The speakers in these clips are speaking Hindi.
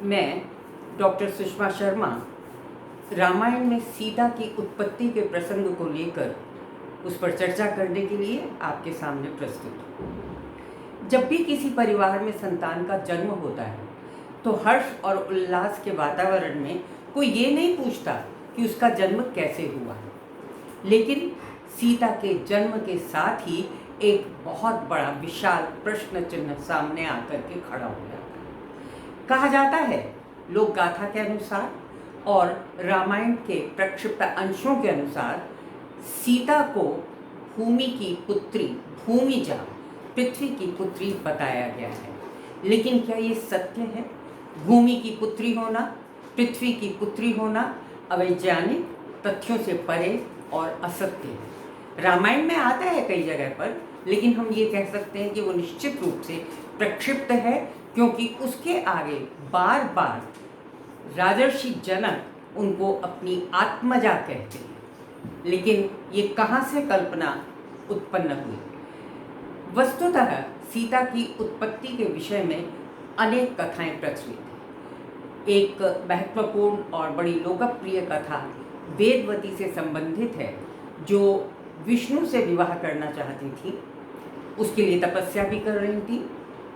मैं डॉक्टर सुषमा शर्मा रामायण में सीता की उत्पत्ति के प्रसंग को लेकर उस पर चर्चा करने के लिए आपके सामने प्रस्तुत हूँ। जब भी किसी परिवार में संतान का जन्म होता है तो हर्ष और उल्लास के वातावरण में कोई ये नहीं पूछता कि उसका जन्म कैसे हुआ, लेकिन सीता के जन्म के साथ ही एक बहुत बड़ा विशाल प्रश्न चिन्ह सामने आकर के खड़ा हो जाता है। कहा जाता है लोक गाथा के अनुसार और रामायण के प्रक्षिप्त अंशों के अनुसार सीता को भूमि की पुत्री, भूमिजा, पृथ्वी की पुत्री बताया गया है। लेकिन क्या ये सत्य है? भूमि की पुत्री होना, पृथ्वी की पुत्री होना अवैज्ञानिक तथ्यों से परे और असत्य है। रामायण में आता है कई जगह पर, लेकिन हम ये कह सकते हैं कि वो निश्चित रूप से प्रक्षिप्त है, क्योंकि उसके आगे बार बार राजर्षि जनक उनको अपनी आत्मजा कहते हैं। लेकिन ये कहाँ से कल्पना उत्पन्न हुई? वस्तुतः सीता की उत्पत्ति के विषय में अनेक कथाएं प्रचलित हैं। एक महत्वपूर्ण और बड़ी लोकप्रिय कथा वेदवती से संबंधित है, जो विष्णु से विवाह करना चाहती थी, उसके लिए तपस्या भी कर रही थी।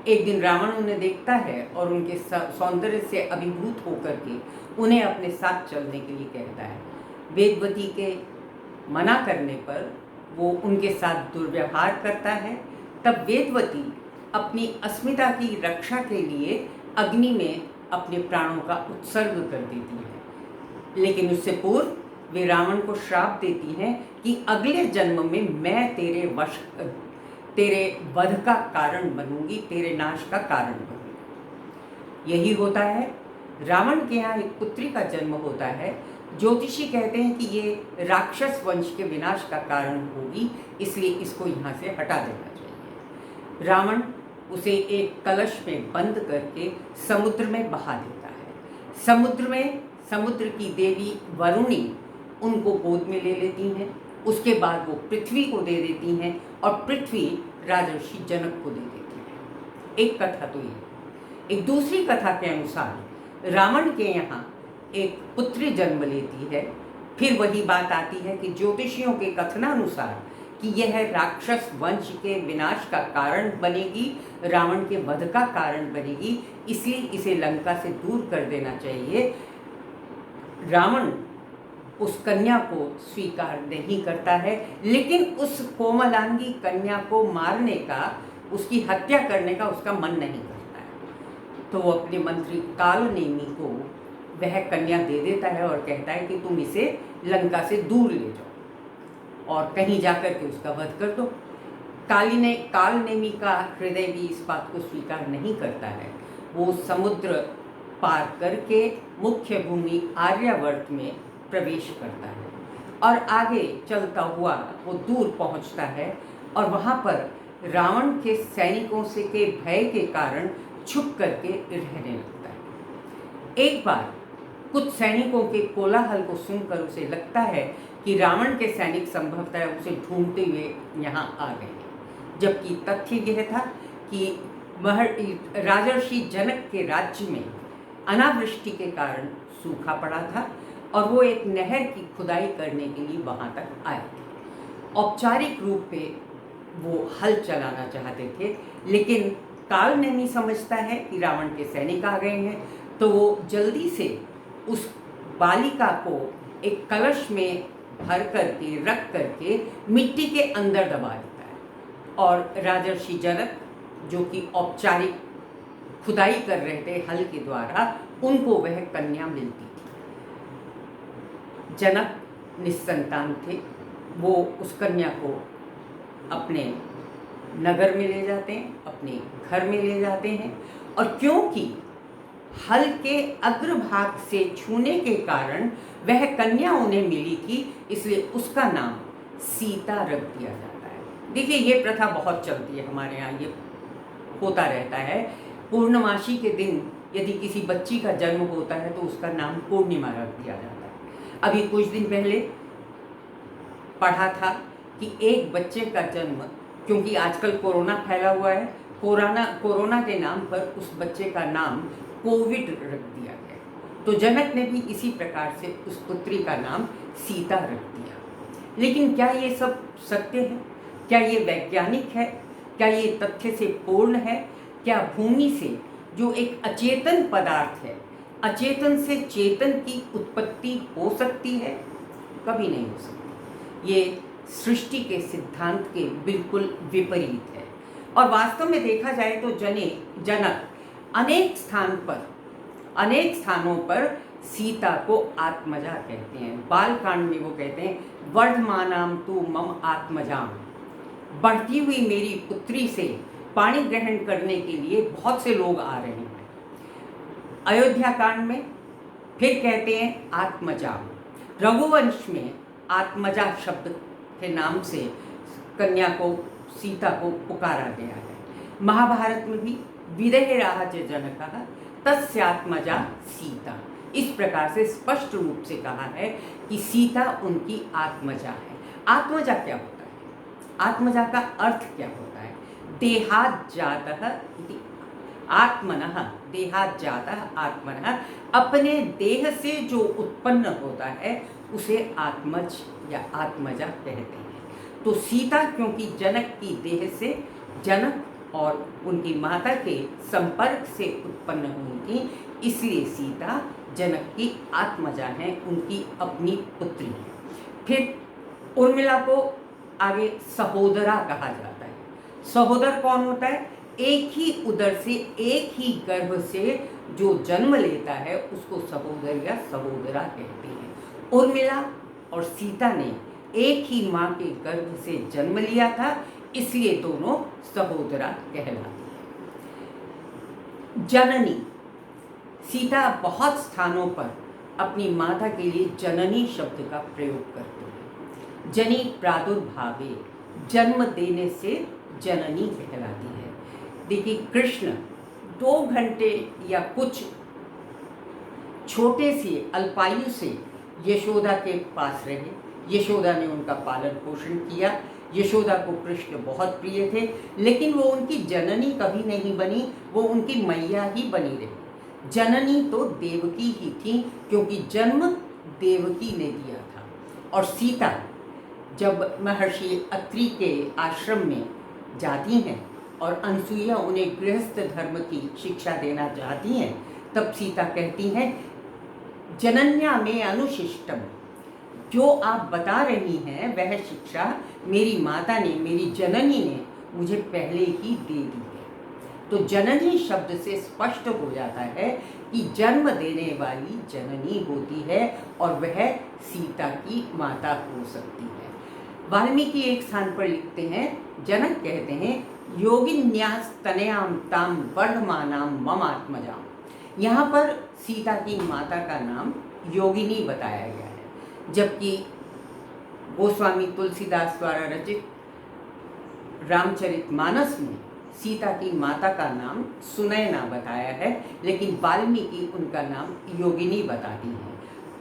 एक दिन रावण उन्हें देखता है और उनके सौंदर्य से अभिभूत होकर के उन्हें अपने साथ चलने के लिए कहता है। वेदवती के मना करने पर वो उनके साथ दुर्व्यवहार करता है। तब वेदवती अपनी अस्मिता की रक्षा के लिए अग्नि में अपने प्राणों का उत्सर्ग कर देती है। लेकिन उससे पूर्व वे रावण को श्राप देती हैं कि अगले जन्म में मैं तेरे वध का कारण बनूंगी, तेरे नाश का कारण बनूंगी। यही होता है। रावण के यहाँ एक पुत्री का जन्म होता है। ज्योतिषी कहते हैं कि ये राक्षस वंश के विनाश का कारण होगी, इसलिए इसको यहाँ से हटा देना चाहिए। रावण उसे एक कलश में बंद करके समुद्र में बहा देता है। समुद्र में समुद्र की देवी वरुणी उनको गोद में ले लेती हैं। उसके बाद वो पृथ्वी को दे देती हैं और पृथ्वी राजर्षि जनक को दे देती है। एक कथा तो ये। एक दूसरी कथा के अनुसार रावण के यहाँ एक पुत्री जन्म लेती है। फिर वही बात आती है कि ज्योतिषियों के कथनानुसार कि यह राक्षस वंश के विनाश का कारण बनेगी, रावण के वध का कारण बनेगी, इसलिए इसे लंका से दूर कर देना चाहिए। रावण उस कन्या को स्वीकार नहीं करता है, लेकिन उस कोमलांगी कन्या को मारने का, उसकी हत्या करने का उसका मन नहीं करता है। तो वो अपने मंत्री कालनेमी को वह कन्या दे देता है और कहता है कि तुम इसे लंका से दूर ले जाओ और कहीं जाकर के उसका वध कर दो। कालनेमी का हृदय भी इस बात को स्वीकार नहीं करता है। वो समुद्र पार करके मुख्य भूमि आर्यावर्त में प्रवेश करता है और आगे चलता हुआ वो दूर पहुंचता है और वहाँ पर रावण के सैनिकों से के भय के कारण छुप करके रहने लगता है। एक बार कुछ सैनिकों के कोलाहल को सुनकर उसे लगता है कि रावण के सैनिक संभवतः उसे ढूंढते हुए यहाँ आ गए, जबकि तथ्य यह था कि राजर्षि जनक के राज्य में अनावृष्टि के कारण सूखा पड़ा था और वो एक नहर की खुदाई करने के लिए वहाँ तक आए थे। औपचारिक रूप पे वो हल चलाना चाहते थे, लेकिन कालनेमी समझता है कि रावण के सैनिक आ गए हैं, तो वो जल्दी से उस बालिका को एक कलश में भर करके रख करके मिट्टी के अंदर दबा देता है और राजर्षि जनक, जो कि औपचारिक खुदाई कर रहे थे हल के द्वारा, उनको वह कन्या मिलती थी। जनक निस्संतान थे। वो उस कन्या को अपने नगर में ले जाते हैं, अपने घर में ले जाते हैं, और क्योंकि हल के अग्रभाग से छूने के कारण वह कन्या उन्हें मिली थी, इसलिए उसका नाम सीता रख दिया जाता है। देखिए, ये प्रथा बहुत चलती है हमारे यहाँ, ये होता रहता है। पूर्णमासी के दिन यदि किसी बच्ची का जन्म होता है तो उसका नाम पूर्णिमा रख दिया जाता है। अभी कुछ दिन पहले पढ़ा था कि एक बच्चे का जन्म, क्योंकि आजकल कोरोना फैला हुआ है कोरोना के नाम पर उस बच्चे का नाम कोविड रख दिया गया। तो जनक ने भी इसी प्रकार से उस पुत्री का नाम सीता रख दिया। लेकिन क्या ये सब सत्य है? क्या ये वैज्ञानिक है? क्या ये तथ्य से पूर्ण है? क्या भूमि से जो एक अचेतन पदार्थ है, अचेतन से चेतन की उत्पत्ति हो सकती है? कभी नहीं हो सकती। ये सृष्टि के सिद्धांत के बिल्कुल विपरीत है। और वास्तव में देखा जाए तो जनक अनेक स्थानों पर सीता को आत्मजा कहते हैं। बाल कांड में वो कहते हैं वर्धमानाम तू मम आत्मजाम, बढ़ती हुई मेरी पुत्री से पानी ग्रहण करने के लिए बहुत से लोग आ रहे हैं। अयोध्या कांड में फिर कहते हैं आत्मजा। रघुवंश में आत्मजा शब्द के नाम से कन्या को, सीता को पुकारा गया है। महाभारत में भी विदेह राज जनकः तस्यात्मजा सीता, इस प्रकार से स्पष्ट रूप से कहा है कि सीता उनकी आत्मजा है। आत्मजा क्या होता है? आत्मजा का अर्थ क्या होता है? देहात् जातः इति आत्मनः, देहात् जातः आत्मनः, अपने देह से जो उत्पन्न होता है उसे आत्मज या आत्मजा कहते हैं। तो सीता क्योंकि जनक की देह से, जनक और उनकी माता के संपर्क से उत्पन्न हुई थी, इसलिए सीता जनक की आत्मजा है, उनकी अपनी पुत्री है। फिर उर्मिला को आगे सहोदरा कहा जाता है। सहोदर कौन होता है? एक ही उदर से, एक ही गर्भ से जो जन्म लेता है उसको सहोदर या सहोदरा कहते हैं। उर्मिला और सीता ने एक ही माँ के गर्भ से जन्म लिया था, इसलिए दोनों सहोदरा कहलाती है। जननी, सीता बहुत स्थानों पर अपनी माता के लिए जननी शब्द का प्रयोग करते हैं। जनी प्रादुर्भावे, जन्म देने से जननी कहलाती है। देखिए, कृष्ण 2 घंटे या कुछ छोटे से अल्पायु से यशोदा के पास रहे। यशोदा ने उनका पालन पोषण किया। यशोदा को कृष्ण बहुत प्रिय थे, लेकिन वो उनकी जननी कभी नहीं बनी, वो उनकी मैया ही बनी रही। जननी तो देवकी ही थी, क्योंकि जन्म देवकी ने दिया था। और सीता जब महर्षि अत्रि के आश्रम में जाती हैं और अनसुईया उन्हें गृहस्थ धर्म की शिक्षा देना चाहती हैं, तब सीता कहती हैं जनन्या में अनुशिष्टम, जो आप बता रही हैं वह शिक्षा मेरी माता ने, मेरी जननी ने मुझे पहले ही दे दी है। तो जननी शब्द से स्पष्ट हो जाता है कि जन्म देने वाली जननी होती है और वह सीता की माता हो सकती है। वाल्मीकि एक स्थान पर लिखते हैं, जनक कहते हैं योगिन्यास तनयाम ताम वर्धमानाम मम आत्मजाम। यहाँ पर सीता की माता का नाम योगिनी बताया गया है, जबकि गोस्वामी तुलसीदास द्वारा रचित रामचरितमानस में सीता की माता का नाम सुनैना बताया है, लेकिन वाल्मीकि उनका नाम योगिनी बताती हैं।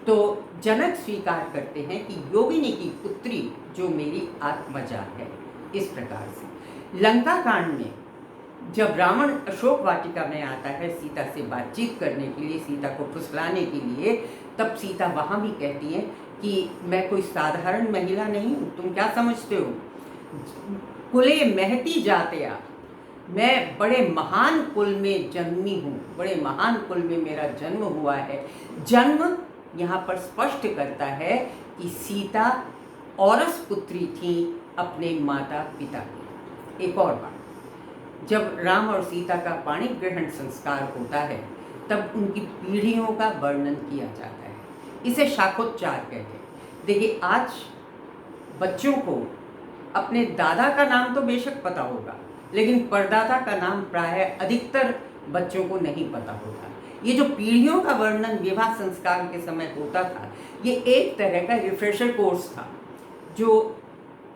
तो जनक स्वीकार करते हैं कि योगिनी की पुत्री जो मेरी आत्मजा है। इस प्रकार से लंका कांड में जब रावण अशोक वाटिका में आता है सीता से बातचीत करने के लिए, सीता को फुसलाने के लिए, तब सीता वहाँ भी कहती है कि मैं कोई साधारण महिला नहीं हूँ, तुम क्या समझते हो, कुले महती जातया, मैं बड़े महान कुल में जन्मी हूँ, बड़े महान कुल में मेरा जन्म हुआ है। जन्म यहाँ पर स्पष्ट करता है कि सीता औरस पुत्री थी अपने माता पिता की। एक और बात, जब राम और सीता का पाणी ग्रहण संस्कार होता है तब उनकी पीढ़ियों का वर्णन किया जाता है। इसे शाखोच्चार कहते हैं। देखिए, आज बच्चों को अपने दादा का नाम तो बेशक पता होगा, लेकिन परदादा का नाम प्रायः अधिकतर बच्चों को नहीं पता होता। ये जो पीढ़ियों का वर्णन विवाह संस्कार के समय होता था, ये एक तरह का रिफ्रेशर कोर्स था जो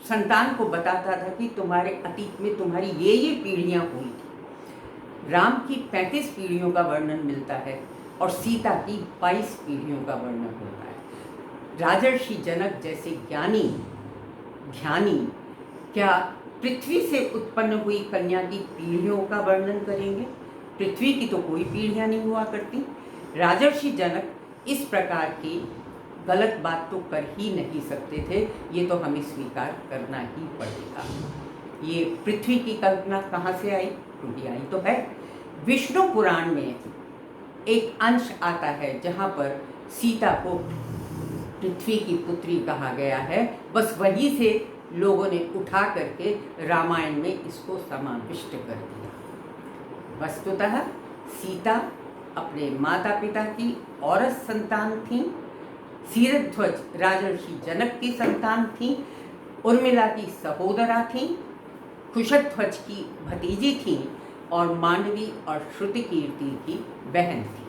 संतान को बताता था कि तुम्हारे अतीत में तुम्हारी ये पीढ़ियाँ हुई थी। राम की 35 पीढ़ियों का वर्णन मिलता है और सीता की 22 पीढ़ियों का वर्णन होता है। राजर्षि जनक जैसे ज्ञानी क्या पृथ्वी से उत्पन्न हुई कन्या की पीढ़ियों का वर्णन करेंगे। पृथ्वी की तो कोई पीढ़ियां नहीं हुआ करती। राजर्षि जनक इस प्रकार की गलत बात तो कर ही नहीं सकते थे, ये तो हमें स्वीकार करना ही पड़ेगा। ये पृथ्वी की कल्पना कहाँ से आई? क्योंकि आई तो है। विष्णु पुराण में एक अंश आता है जहाँ पर सीता को पृथ्वी की पुत्री कहा गया है। बस वहीं से लोगों ने उठा करके रामायण में इसको समाविष्ट कर दिया। वस्तुतः सीता अपने माता पिता की औरत संतान थी, सीरध्वज राजर्षि जनक की संतान थी, उर्मिला की सहोदरा थी, कुशध्वज की भतीजी थी और मांडवी और श्रुतिकीर्ति की बहन थी।